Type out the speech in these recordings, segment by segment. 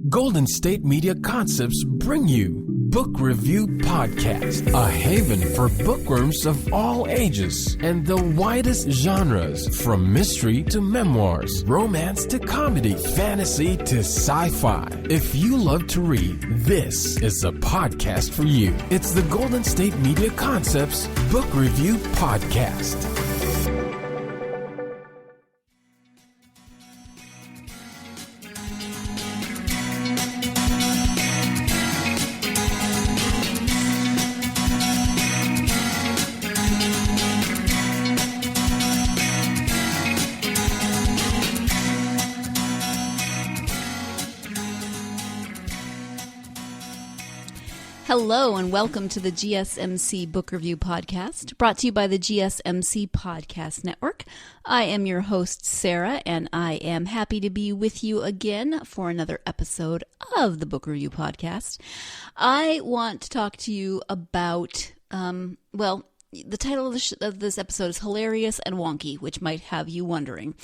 Golden State Media Concepts bring you Book Review Podcast, a haven for bookworms of all ages and the widest genres, from mystery to memoirs, romance to comedy, fantasy to sci-fi. If you love to read, this is a podcast for you. It's the Golden State Media Concepts Book Review Podcast. Hello and welcome to the GSMC Book Review Podcast, brought to you by the GSMC Podcast Network. I am your host, Sarah, and I am happy to be with you again for another episode of the Book Review Podcast. I want to talk to you about, the title of this episode is Hilarious and Wonky, which might have you wondering.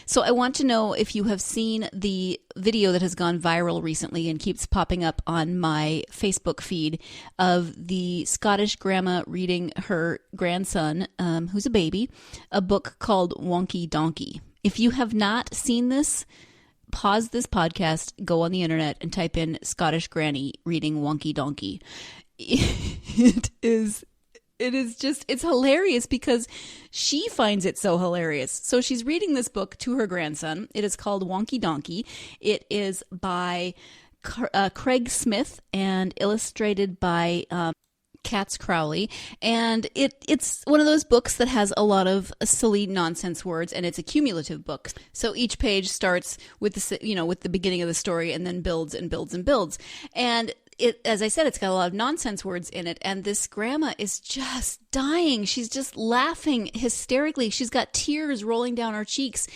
So I want to know if you have seen the video that has gone viral recently and keeps popping up on my Facebook feed of the Scottish grandma reading her grandson, who's a baby, a book called Wonky Donkey. If you have not seen this, pause this podcast, go on the internet and type in Scottish granny reading Wonky Donkey. It's hilarious because she finds it so hilarious. So she's reading this book to her grandson. It is called Wonky Donkey. It is by Craig Smith and illustrated by Katz Crowley. And it's one of those books that has a lot of silly nonsense words, and it's a cumulative book. So each page starts with the beginning of the story and then builds and builds and builds. And as I said, it's got a lot of nonsense words in it, and this grandma is just dying. She's just laughing hysterically. She's got tears rolling down her cheeks.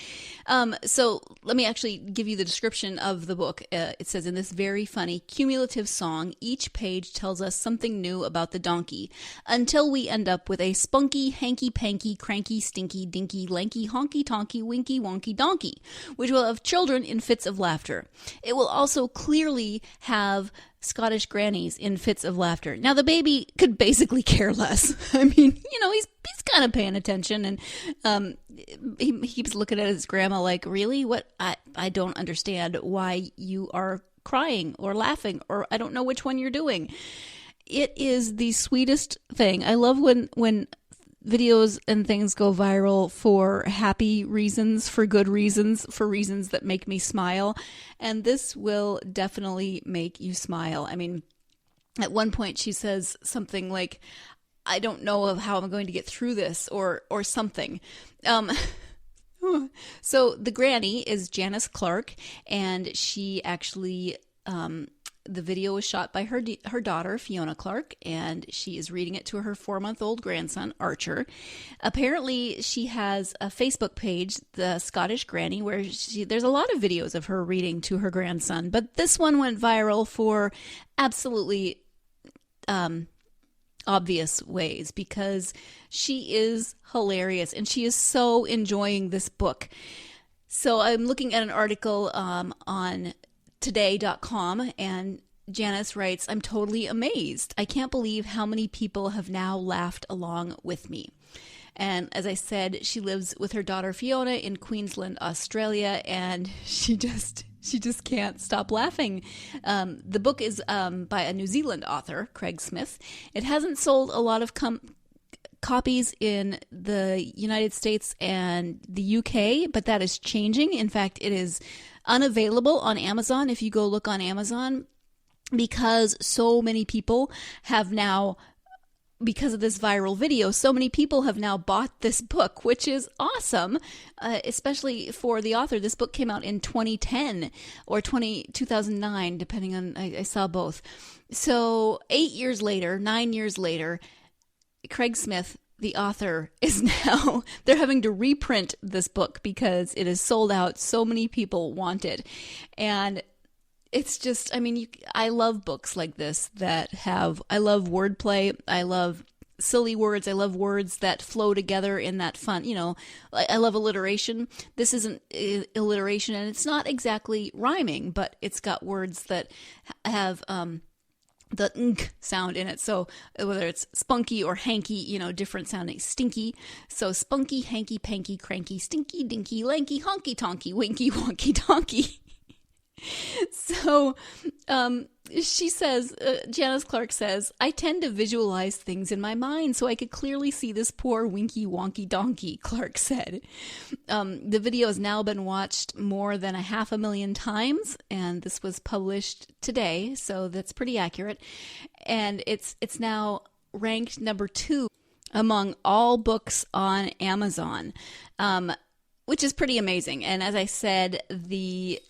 So let me actually give you the description of the book. It says, in this very funny cumulative song, each page tells us something new about the donkey, until we end up with a spunky, hanky-panky, cranky, stinky, dinky, lanky, honky-tonky, winky, wonky donkey, which will have children in fits of laughter. It will also clearly have Scottish grannies in fits of laughter. Now, the baby could basically care less. I mean, he's kind of paying attention, and he keeps looking at his grandma like, really? What? I don't understand why you are crying or laughing, or I don't know which one you're doing. It is the sweetest thing. I love when videos and things go viral for happy reasons, for good reasons, for reasons that make me smile. And this will definitely make you smile. I mean, at one point she says something like, I don't know how I'm going to get through this, or something. So the granny is Janice Clark, and she actually, the video was shot by her daughter, Fiona Clark, and she is reading it to her 4-month-old grandson, Archer. Apparently, she has a Facebook page, The Scottish Granny, where there's a lot of videos of her reading to her grandson, but this one went viral for absolutely obvious ways, because she is hilarious, and she is so enjoying this book. So I'm looking at an article on today.com, and Janice writes, I'm totally amazed. I can't believe how many people have now laughed along with me. And as I said, she lives with her daughter Fiona in Queensland, Australia, and she just can't stop laughing. The book is by a New Zealand author, Craig Smith. It hasn't sold a lot of copies in the United States and the UK, but that is changing. In fact, it is unavailable on Amazon if you go look on Amazon, because so many people have now, because of this viral video, so many people have now bought this book, which is awesome, especially for the author. This book came out in 2010 or 2009, depending on, I saw both. So 9 years later, Craig Smith, the author, is now, they're having to reprint this book because it is sold out. So many people want it. And it's just, I mean, I love books like this I love wordplay. I love silly words. I love words that flow together in that fun, I love alliteration. This isn't alliteration, and it's not exactly rhyming, but it's got words that have the nk sound in it. So whether it's spunky or hanky, different sounding. Stinky. So spunky, hanky, panky, cranky, stinky, dinky, lanky, honky, tonky, winky, wonky, donkey. So she says, Janice Clark says, I tend to visualize things in my mind so I could clearly see this poor winky wonky donkey, Clark said. The video has now been watched more than 500,000 times, and this was published today, so that's pretty accurate. And it's now ranked number 2 among all books on Amazon, which is pretty amazing. And as I said, the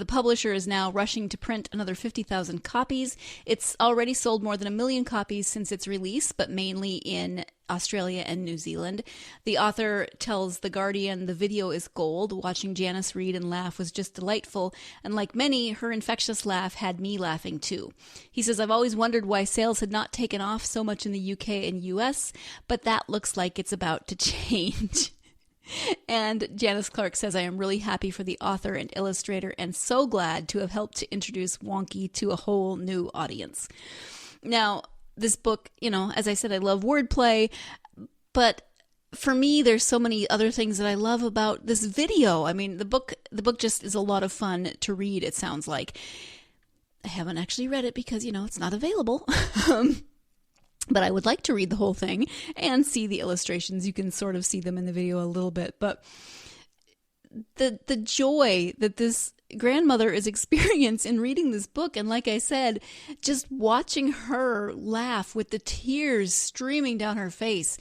publisher is now rushing to print another 50,000 copies. It's already sold more than 1 million copies since its release, but mainly in Australia and New Zealand. The author tells The Guardian the video is gold. Watching Janice read and laugh was just delightful, and like many, her infectious laugh had me laughing too. He says, I've always wondered why sales had not taken off so much in the UK and US, but that looks like it's about to change. And Janice Clark says, I am really happy for the author and illustrator and so glad to have helped to introduce Wonky to a whole new audience. Now, this book, as I said, I love wordplay, but for me, there's so many other things that I love about this video. I mean, the book just is a lot of fun to read, it sounds like. I haven't actually read it because, it's not available. But I would like to read the whole thing and see the illustrations. You can sort of see them in the video a little bit. But the joy that this grandmother is experiencing in reading this book, and like I said, just watching her laugh with the tears streaming down her face.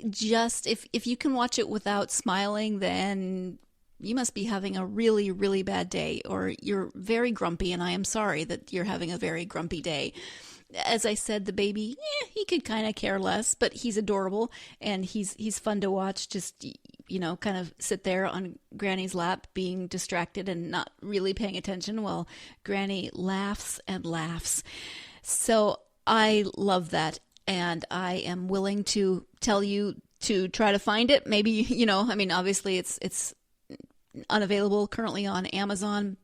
Just, if you can watch it without smiling, then you must be having a really, really bad day, or you're very grumpy, and I am sorry that you're having a very grumpy day. As I said, the baby, he could kind of care less, but he's adorable and he's fun to watch. Just, kind of sit there on Granny's lap being distracted and not really paying attention while Granny laughs and laughs. So I love that, and I am willing to tell you to try to find it. Maybe, obviously it's unavailable currently on Amazon.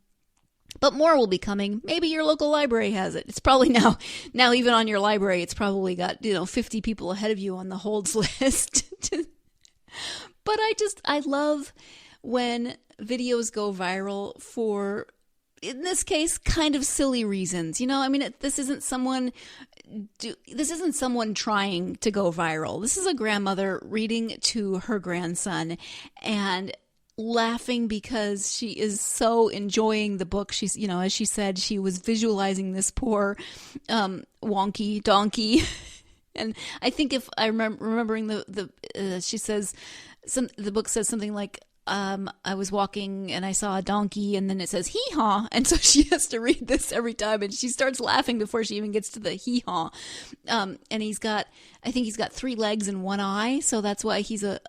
But more will be coming. Maybe your local library has it. It's probably now even on your library, it's probably got, 50 people ahead of you on the holds list. But I love when videos go viral for, in this case, kind of silly reasons. This isn't someone trying to go viral. This is a grandmother reading to her grandson and laughing because she is so enjoying the book. She's, as she said, she was visualizing this poor Wonky Donkey. And I think if I remembering she says, the book says something like, I was walking and I saw a donkey, and then it says hee-haw, and so she has to read this every time, and she starts laughing before she even gets to the hee-haw. And I think he's got 3 legs and 1 eye, so that's why he's got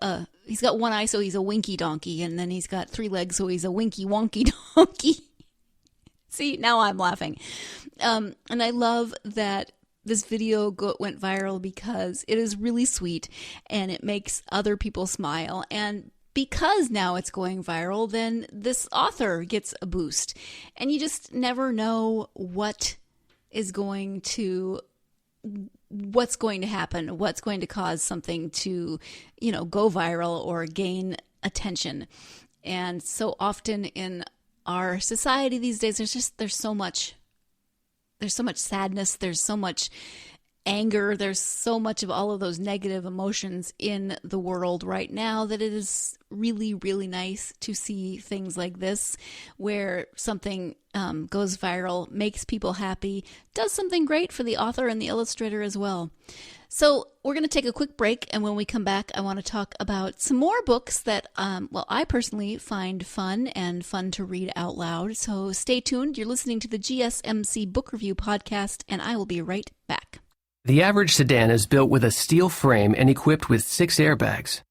1 eye, so he's a winky donkey, and then he's got 3 legs, so he's a winky wonky donkey. See, now I'm laughing. And I love that this video went viral because it is really sweet, and it makes other people smile, and because now it's going viral, then this author gets a boost. And you just never know what's going to happen, what's going to cause something to, go viral or gain attention. And so often in our society these days, there's so much sadness, there's so much anger, there's so much of all of those negative emotions in the world right now that it is really, really nice to see things like this where something goes viral, makes people happy, does something great for the author and the illustrator as well. So we're going to take a quick break, and when we come back, I want to talk about some more books that, I personally find fun and fun to read out loud. So stay tuned. You're listening to the GSMC Book Review Podcast, and I will be right back. The average sedan is built with a steel frame and equipped with 6 airbags.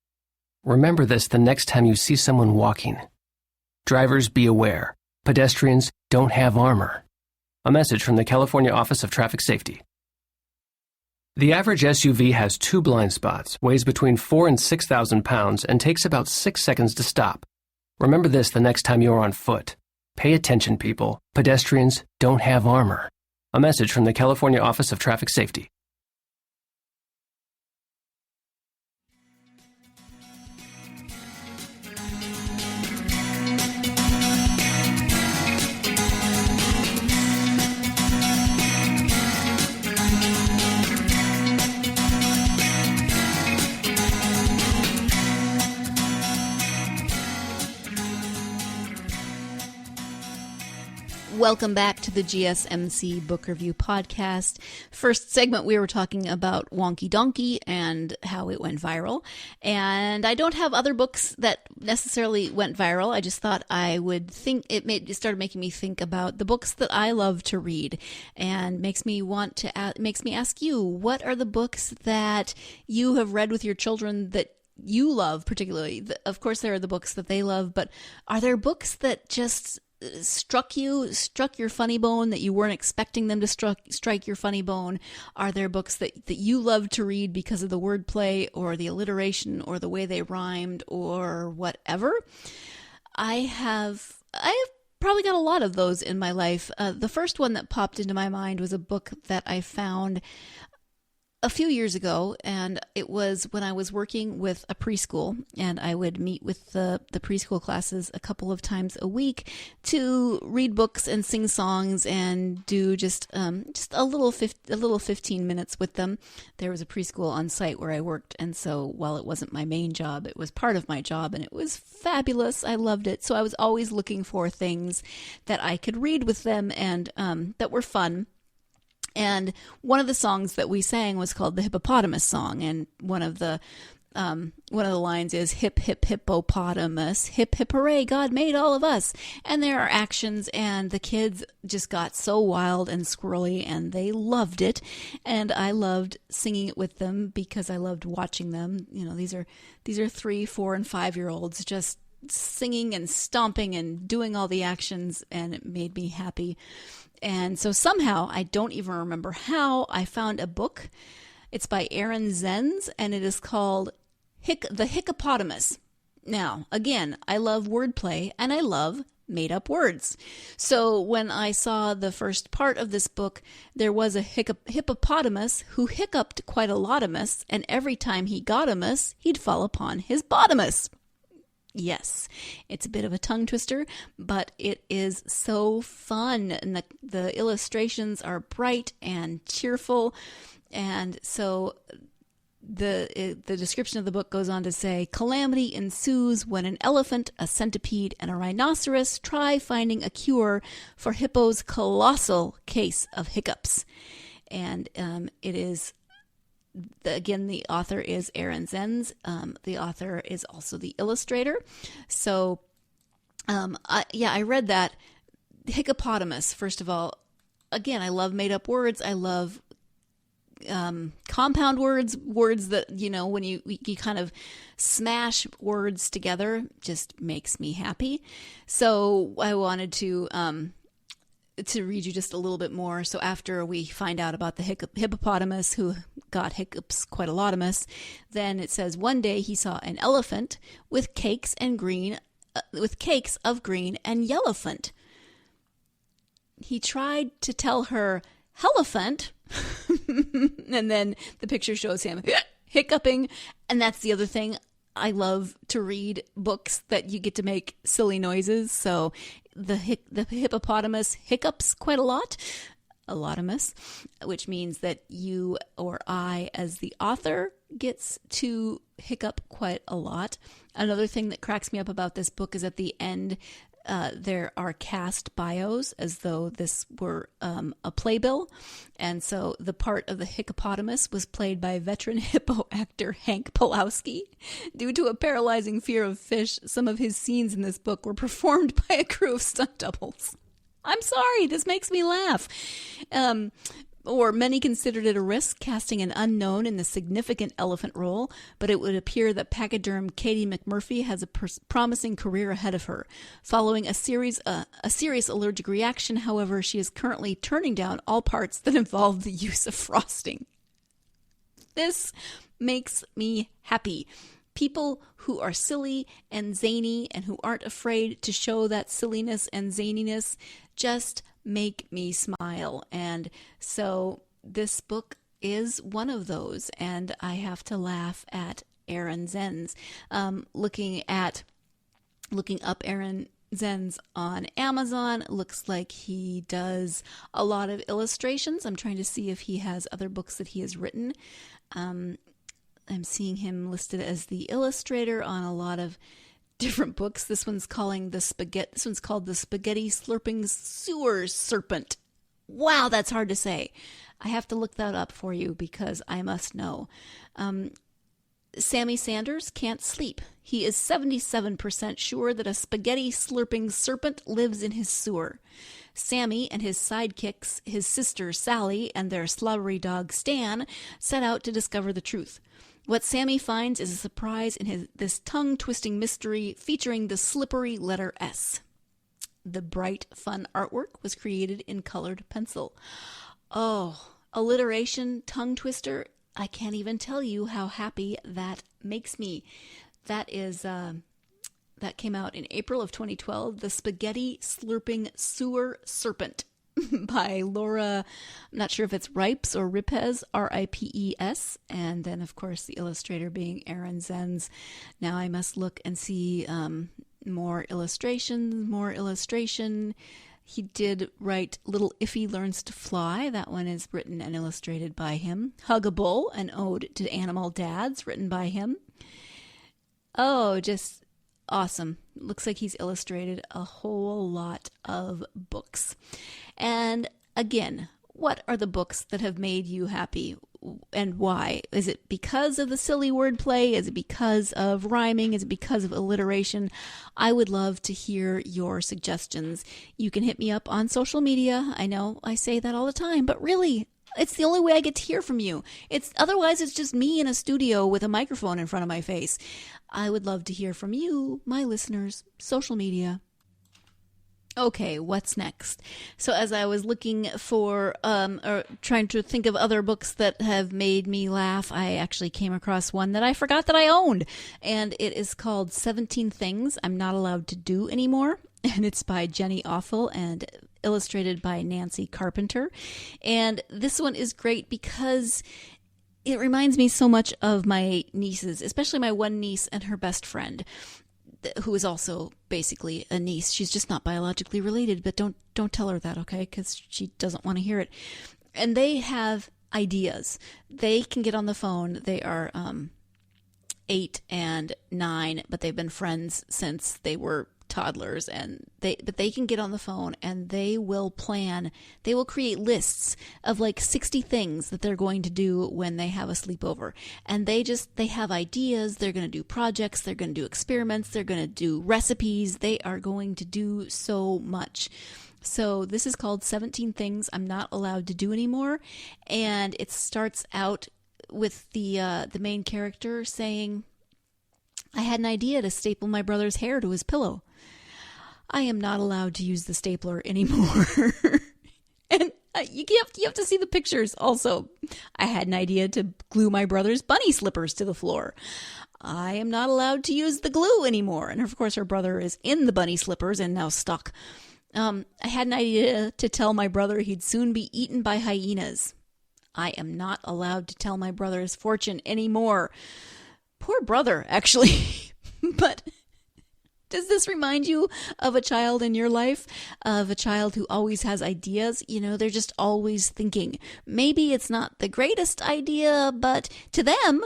Remember this the next time you see someone walking. Drivers, be aware. Pedestrians don't have armor. A message from the California Office of Traffic Safety. The average SUV has 2 blind spots, weighs between 4 and 6,000 pounds, and takes about 6 seconds to stop. Remember this the next time you're on foot. Pay attention, people. Pedestrians don't have armor. A message from the California Office of Traffic Safety. Welcome back to the GSMC Book Review Podcast. First segment, we were talking about Wonky Donkey and how it went viral. And I don't have other books that necessarily went viral. I just thought I would think it started making me think about the books that I love to read, and makes me ask you, what are the books that you have read with your children that you love particularly? Of course, there are the books that they love, but are there books that just struck your funny bone, that you weren't expecting them to strike your funny bone? Are there books that you love to read because of the wordplay or the alliteration or the way they rhymed or whatever? I have probably got a lot of those in my life. The first one that popped into my mind was a book that I found a few years ago, and it was when I was working with a preschool, and I would meet with the preschool classes a couple of times a week to read books and sing songs and do just a little 15 minutes with them. There was a preschool on site where I worked, and so while it wasn't my main job, it was part of my job, and it was fabulous. I loved it. So I was always looking for things that I could read with them and that were fun. And one of the songs that we sang was called the Hippopotamus Song, and one of the lines is hip hip hippopotamus, hip hip hooray, God made all of us. And there are actions, and the kids just got so wild and squirrely, and they loved it. And I loved singing it with them because I loved watching them. You know, these are 3, 4, and 5-year-olds just singing and stomping and doing all the actions, and it made me happy. And so somehow, I don't even remember how, I found a book. It's by Aaron Zenz, and it is called The Hippopotamus. Now, again, I love wordplay, and I love made-up words. So when I saw the first part of this book, there was a hippopotamus who hiccuped quite a lotamus, and every time he got a miss, he'd fall upon his bottomus. Yes, it's a bit of a tongue twister, but it is so fun, and the illustrations are bright and cheerful. And so the description of the book goes on to say, calamity ensues when an elephant, a centipede, and a rhinoceros try finding a cure for Hippo's colossal case of hiccups. And it is... Again, the author is Aaron Zenz. The author is also the illustrator. So, I read that. Hippopotamus, first of all. Again, I love made-up words. I love compound words that, you know, when you kind of smash words together, just makes me happy. So I wanted to read you just a little bit more. So after we find out about the hippopotamus who got hiccups quite a lotamus, then it says, one day he saw an elephant with cakes of green and yellowfant. He tried to tell her hellephant, and then the picture shows him hiccuping. And that's the other thing. I love to read books that you get to make silly noises. So the hippopotamus hiccups quite a lot, a lotamus, which means that you or I, as the author, gets to hiccup quite a lot. Another thing that cracks me up about this book is at the end, there are cast bios as though this were a playbill. And so the part of the hippopotamus was played by veteran hippo actor Hank Pulowski. Due to a paralyzing fear of fish, some of his scenes in this book were performed by a crew of stunt doubles. I'm sorry, this makes me laugh. Or many considered it a risk casting an unknown in the significant elephant role, but it would appear that pachyderm Katie McMurphy has a promising career ahead of her. Following a serious allergic reaction, however, she is currently turning down all parts that involve the use of frosting. This makes me happy. People who are silly and zany and who aren't afraid to show that silliness and zaniness just make me smile. And so this book is one of those, and I have to laugh at Aaron Zenz. Looking up Aaron Zenz on Amazon, looks like he does a lot of illustrations. I'm trying to see if he has other books that he has written. I'm seeing him listed as the illustrator on a lot of different books. This one's called the Spaghetti Slurping Sewer Serpent. Wow, that's hard to say. I have to look that up for you because I must know. Sammy Sanders can't sleep. He is 77% sure that a spaghetti slurping serpent lives in his sewer. Sammy and his sidekicks, his sister Sally, and their slobbery dog Stan set out to discover the truth. What Sammy finds is a surprise in this tongue-twisting mystery featuring the slippery letter S. The bright, fun artwork was created in colored pencil. Oh, alliteration, tongue twister. I can't even tell you how happy that makes me. That came out in April of 2012. The Spaghetti Slurping Sewer Serpent by Laura, I'm not sure if it's Ripes or Ripes, Ripes. And then, of course, the illustrator being Aaron Zenz. Now I must look and see more illustration. He did write Little Iffy Learns to Fly. That one is written and illustrated by him. Huggable, an ode to animal dads, written by him. Oh, just awesome. Looks like he's illustrated a whole lot of books. And again, what are the books that have made you happy and why? Is it because of the silly wordplay? Is it because of rhyming? Is it because of alliteration? I would love to hear your suggestions. You can hit me up on social media. I know I say that all the time, but really, it's the only way I get to hear from you. Otherwise, it's just me in a studio with a microphone in front of my face. I would love to hear from you, my listeners, social media. Okay, what's next? So as I was looking for, or trying to think of other books that have made me laugh, I actually came across one that I forgot that I owned. And it is called 17 Things I'm Not Allowed to Do Anymore. And it's by Jenny Offel and illustrated by Nancy Carpenter. And this one is great because it reminds me so much of my nieces, especially my one niece and her best friend, who is also basically a niece. She's just not biologically related, but don't tell her that, okay? Because she doesn't want to hear it. And they have ideas. They can get on the phone. They are 8 and 9, but they've been friends since they were toddlers, but they can get on the phone and they will create lists of like 60 things that they're going to do when they have a sleepover. And they have ideas. They're going to do projects. They're going to do experiments. They're going to do recipes. They are going to do so much. So this is called 17 Things I'm Not Allowed to Do Anymore. And it starts out with the main character saying, I had an idea to staple my brother's hair to his pillow. I am not allowed to use the stapler anymore. And you have to see the pictures also. I had an idea to glue my brother's bunny slippers to the floor. I am not allowed to use the glue anymore. And of course, her brother is in the bunny slippers and now stuck. I had an idea to tell my brother he'd soon be eaten by hyenas. I am not allowed to tell my brother's fortune anymore. Poor brother, actually. But does this remind you of a child in your life? Of a child who always has ideas? You know, they're just always thinking. Maybe it's not the greatest idea, but to them,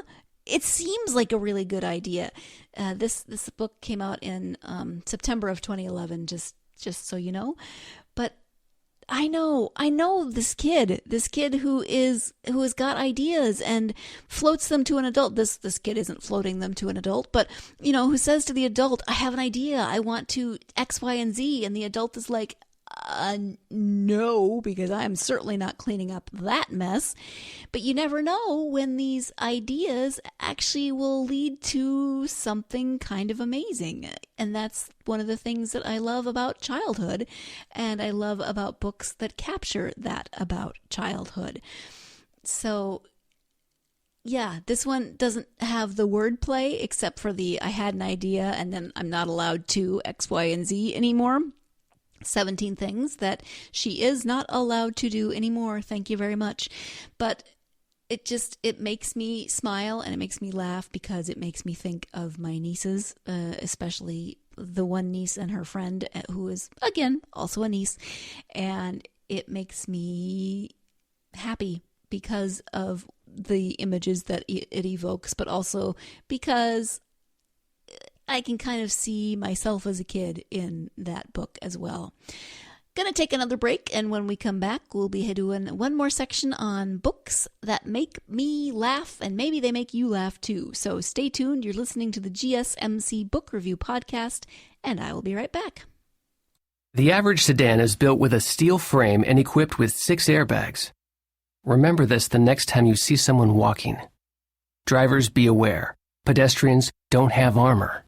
it seems like a really good idea. This book came out in September of 2011, just so you know. But I know this kid who has got ideas and floats them to an adult. This kid isn't floating them to an adult, but who says to the adult, I have an idea. I want to X, Y, and Z. And the adult is like, no, because I'm certainly not cleaning up that mess. But you never know when these ideas actually will lead to something kind of amazing. And that's one of the things that I love about childhood. And I love about books that capture that about childhood. So, yeah, this one doesn't have the wordplay except for the I had an idea and then I'm not allowed to X, Y, and Z anymore. 17 things that she is not allowed to do anymore. Thank you very much. But it makes me smile and it makes me laugh because it makes me think of my nieces, especially the one niece and her friend who is, again, also a niece. And it makes me happy because of the images that it evokes, but also because I can kind of see myself as a kid in that book as well. Gonna take another break, and when we come back, we'll be doing one more section on books that make me laugh, and maybe they make you laugh too. So stay tuned. You're listening to the GSMC Book Review Podcast, and I will be right back. The average sedan is built with a steel frame and equipped with 6 airbags. Remember this the next time you see someone walking. Drivers, be aware. Pedestrians don't have armor.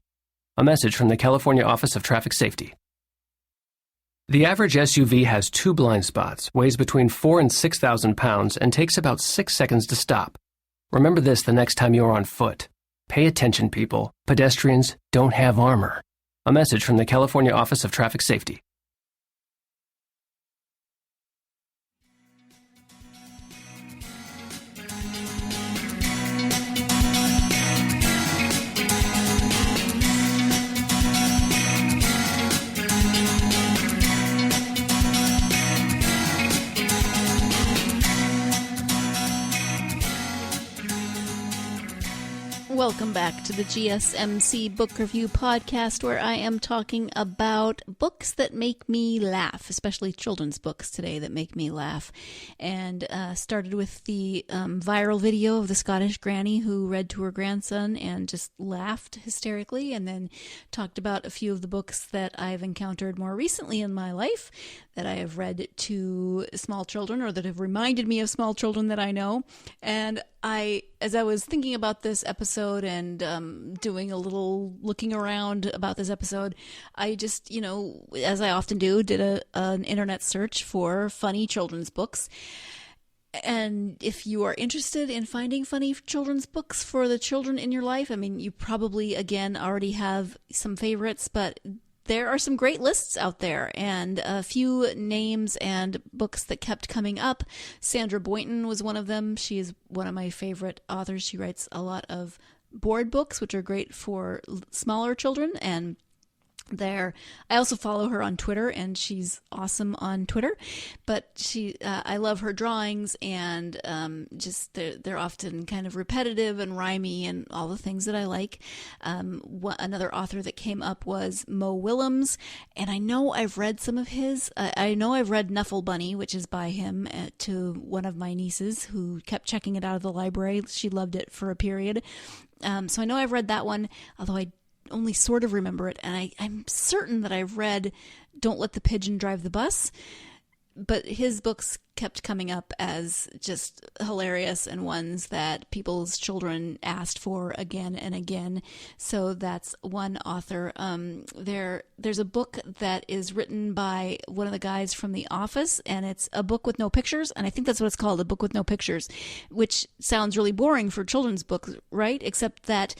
A message from the California Office of Traffic Safety. The average SUV has 2 blind spots, weighs between 4,000 and 6,000 pounds, and takes about 6 seconds to stop. Remember this the next time you're on foot. Pay attention, people. Pedestrians don't have armor. A message from the California Office of Traffic Safety. Welcome back to the GSMC Book Review Podcast, where I am talking about books that make me laugh, especially children's books today that make me laugh. And started with the viral video of the Scottish granny who read to her grandson and just laughed hysterically, and then talked about a few of the books that I've encountered more recently in my life that I have read to small children or that have reminded me of small children that I know. And as I was thinking about this episode and doing a little looking around about this episode, I just, as I often do, did an internet search for funny children's books. And if you are interested in finding funny children's books for the children in your life, I mean, you probably, again, already have some favorites, but there are some great lists out there, and a few names and books that kept coming up. Sandra Boynton was one of them. She is one of my favorite authors. She writes a lot of board books, which are great for smaller children, and I also follow her on Twitter, and she's awesome on Twitter. But I love her drawings, and just they're often kind of repetitive and rhymey, and all the things that I like. Another author that came up was Mo Willems, and I know I've read some of his. I know I've read Knuffle Bunny, which is by him, to one of my nieces who kept checking it out of the library. She loved it for a period. So I know I've read that one, although I only sort of remember it, and I'm certain that I've read Don't Let the Pigeon Drive the Bus, but his books kept coming up as just hilarious and ones that people's children asked for again and again. So that's one author. There's a book that is written by one of the guys from The Office, and it's a book with no pictures, and I think that's what it's called, a book with no pictures, which sounds really boring for children's books, right? Except that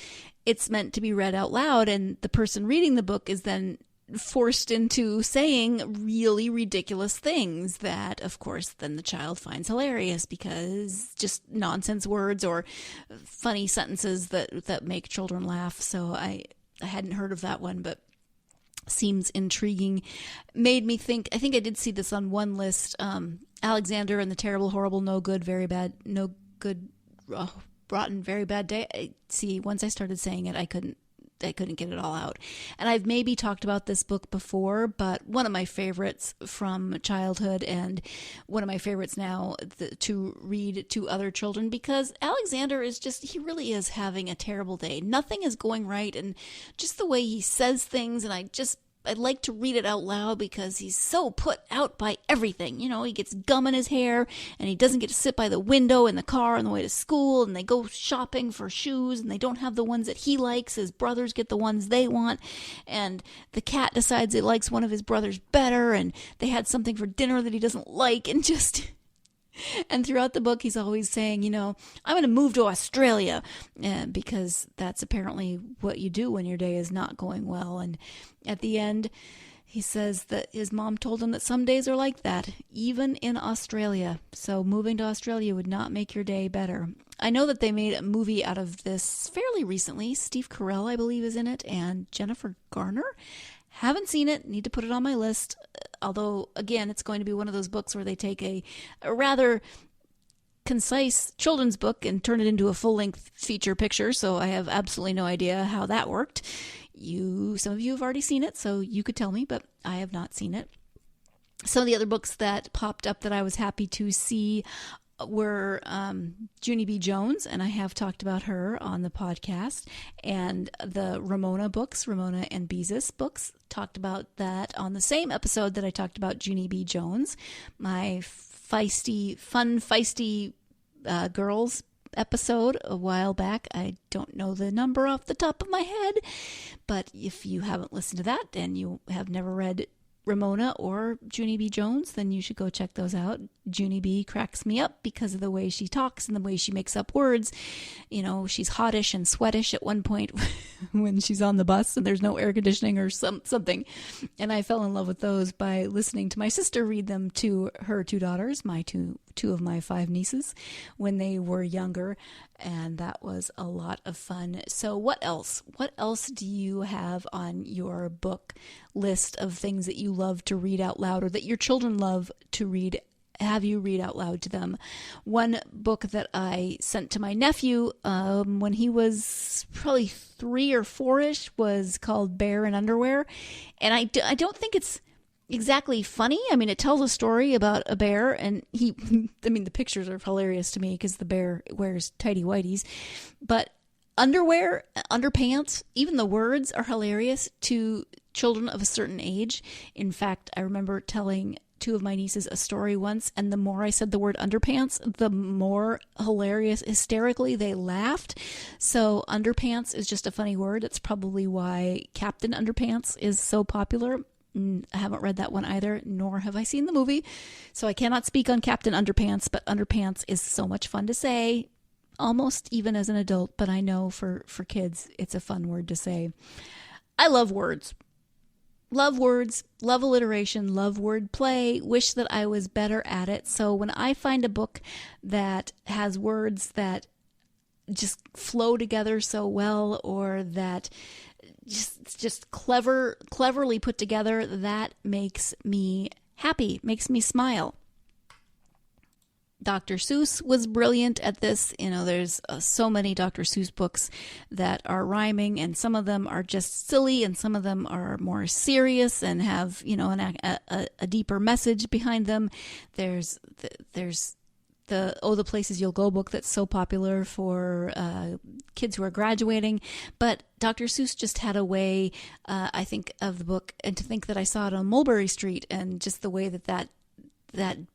it's meant to be read out loud, and the person reading the book is then forced into saying really ridiculous things that, of course, then the child finds hilarious because just nonsense words or funny sentences that make children laugh. So I hadn't heard of that one, but seems intriguing. Made me think, I think I did see this on one list, Alexander and the Terrible, Horrible, No Good, Very Bad, No Good, Rotten, Very Bad Day. See, once I started saying it, I couldn't get it all out. And I've maybe talked about this book before, but one of my favorites from childhood and one of my favorites now to read to other children, because Alexander he really is having a terrible day. Nothing is going right, and just the way he says things, and I'd like to read it out loud because he's so put out by everything. He gets gum in his hair, and he doesn't get to sit by the window in the car on the way to school, and they go shopping for shoes, and they don't have the ones that he likes. His brothers get the ones they want, and the cat decides it likes one of his brothers better, and they had something for dinner that he doesn't like, and just And throughout the book, he's always saying, I'm going to move to Australia, because that's apparently what you do when your day is not going well. And at the end, he says that his mom told him that some days are like that, even in Australia. So moving to Australia would not make your day better. I know that they made a movie out of this fairly recently. Steve Carell, I believe, is in it, and Jennifer Garner. Haven't seen it. Need to put it on my list. Although, again, it's going to be one of those books where they take a rather concise children's book and turn it into a full-length feature picture. So I have absolutely no idea how that worked. Some of you have already seen it, so you could tell me, but I have not seen it. Some of the other books that popped up that I was happy to see were Junie B. Jones, and I have talked about her on the podcast, and the Ramona books, Ramona and Beezus books. Talked about that on the same episode that I talked about Junie B. Jones, my feisty girls episode a while back. I don't know the number off the top of my head, but if you haven't listened to that and you have never read Ramona or Junie B. Jones, then you should go check those out. Junie B. cracks me up because of the way she talks and the way she makes up words. She's hottish and sweatish at one point when she's on the bus and there's no air conditioning or something. And I fell in love with those by listening to my sister read them to her two daughters, my two of my 5 nieces, when they were younger. And that was a lot of fun. So what else? What else do you have on your book list of things that you love to read out loud, or that your children love to have you read out loud to them? One book that I sent to my nephew when he was probably 3 or 4-ish was called Bear in Underwear. And I don't think it's exactly funny. I mean, it tells a story about a bear, and the pictures are hilarious to me because the bear wears tighty whities. But underwear, underpants, even the words are hilarious to children of a certain age. In fact, I remember telling 2 of my nieces a story once, and the more I said the word underpants, the more hysterically they laughed. So underpants is just a funny word. It's probably why Captain Underpants is so popular. I haven't read that one either, nor have I seen the movie. So I cannot speak on Captain Underpants, but underpants is so much fun to say, almost even as an adult. But I know for kids, it's a fun word to say. I love words. Love words, love alliteration, love wordplay, wish that I was better at it. So when I find a book that has words that just flow together so well, or that just cleverly put together, that makes me happy, makes me smile. Dr. Seuss was brilliant at this. There's so many Dr. Seuss books that are rhyming, and some of them are just silly, and some of them are more serious and have, a deeper message behind them. There's the The Places You'll Go book that's so popular for kids who are graduating. But Dr. Seuss just had a way, I think, of the book, and to think that I saw it on Mulberry Street, and just the way that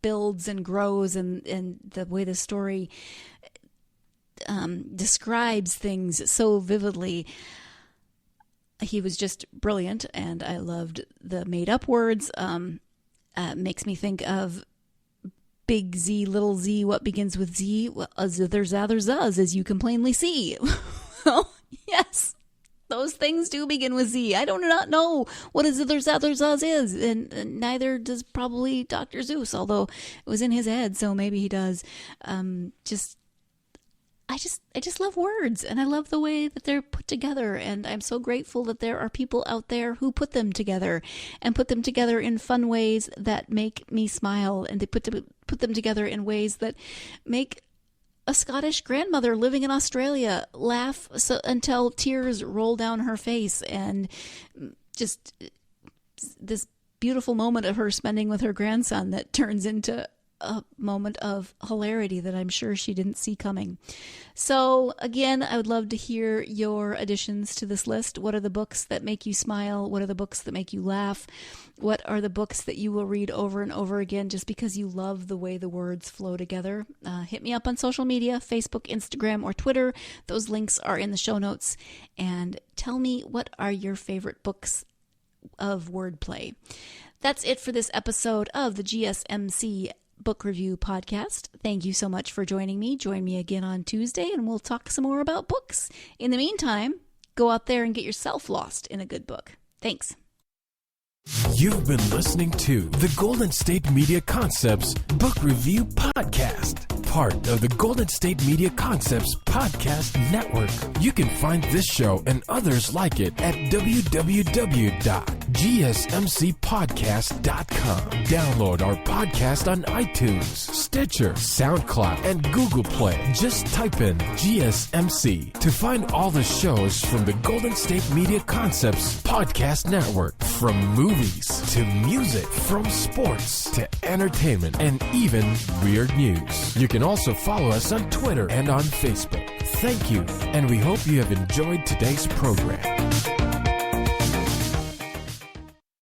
builds and grows, and the way the story describes things so vividly. He was just brilliant, and I loved the made-up words. Makes me think of Big Z, Little Z, what begins with Z? Well, there's others, as you can plainly see. Well, yes. Those things do begin with Z. I do not know what is others is, and neither does probably Dr. Seuss, although it was in his head, so maybe he does. I just love words, and I love the way that they're put together, and I'm so grateful that there are people out there who put them together, and put them together in fun ways that make me smile, and they put them together in ways that make a Scottish grandmother living in Australia laugh until tears roll down her face, and just this beautiful moment of her spending with her grandson that turns into a moment of hilarity that I'm sure she didn't see coming. So again, I would love to hear your additions to this list. What are the books that make you smile? What are the books that make you laugh? What are the books that you will read over and over again just because you love the way the words flow together? Hit me up on social media, Facebook, Instagram, or Twitter. Those links are in the show notes. And tell me, what are your favorite books of wordplay? That's it for this episode of the GSMC book review podcast. Thank you so much for joining me. Join me again on Tuesday and we'll talk some more about books. In the meantime, go out there and get yourself lost in a good book. Thanks. You've been listening to the Golden State Media Concepts Book Review Podcast, part of the Golden State Media Concepts Podcast Network. You can find this show and others like it at www.gsmcpodcast.com. Download our podcast on iTunes, Stitcher, SoundCloud, and Google Play. Just type in GSMC to find all the shows from the Golden State Media Concepts Podcast Network, from movies to music, from sports to entertainment, and even weird news. You can also follow us on Twitter and on Facebook. Thank you, and we hope you have enjoyed today's program.